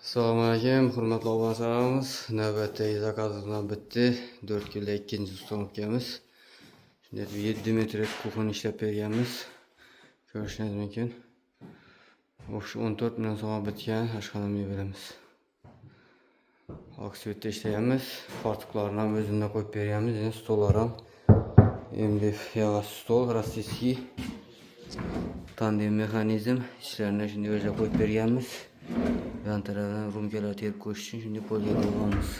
Assalomu alaykum, hurmatli obunachilarimiz. Navbatdagi zakazimizdan bitti. 4 kilo ikkinchi uстановkamiz. Shunda 7 metr kuxni ishlab berganmiz. Ko'rishingiz mumkin. O'sha 14 million so'mga bitgan oshxonamga beramiz. Oksiyotda ishlayapmiz. Fartuqlarni ham o'zimizdan qo'yib berganmiz. Yana stollar ham MDF yog'och stol, rossiyskiy tandem mexanizm. Ishlarini shunday o'zlab qo'yib berganmiz. Yan tarafdan rumkalar terib qo'yish uchun shunday polga qilganmiz.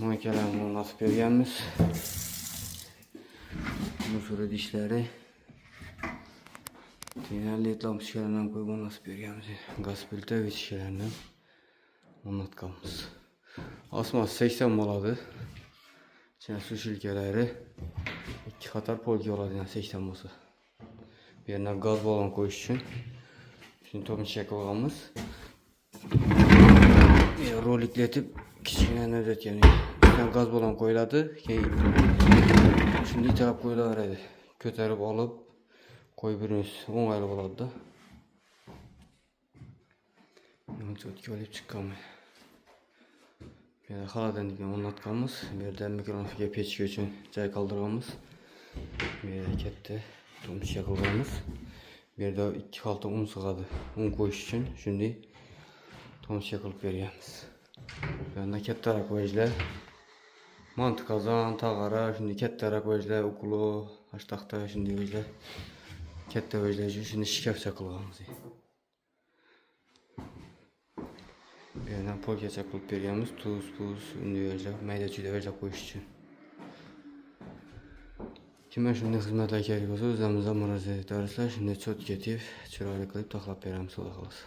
Moykalarni o'rnatib berganmiz. Musor idishlari. Led lampochkalarni ham qo'yib o'rnatib berganmiz. Gaz plita vechishalarini o'rnatganmiz. Osmos 80 bo'ladi. Ichine suv shilkalari 2 qator polga oladi, 80 bo'lsa. Bu yerda gaz balon qo'yish uchun shuni tomcha qilganmiz. Rolikletib kichkina o'tgan. Bundan gaz balon qo'yiladi, keyin shuni itarib qo'yilaveradi. Ko'tarib olib qo'yib beramiz. O'ng'ayli bo'ladi-da. Cho'tka olib chiqqanmiz. Bu yerda xolodilnikni o'rnatganmiz. Bu yerda mikrofonga pechka uchun joy qoldirganmiz. Bu yerda katta tomcha qilganmiz. Bu yerda 2 xalta un sig'adi. Un qo'yish uchun shunday tomcha qilib berganmiz. Bu yerda katta rakvajlar, manti qozon, tag'ara, shunday katta rakvajlar, uklo, hashtaxta shunday vajlar. Katta vajlar uchun shunday shkafcha qilganmiz. Bu yerda polkacha qilib berganmiz. Tuz, unday vajlar, mayda-chuyda vajlar qo'yish uchun. Kimga shunday xizmatlar kerak bo'lsa, o'zimizdan murojaat etasizlar, shunday cho'tka tep, chiroyli qilib taxlab beramiz, xudo xolasa.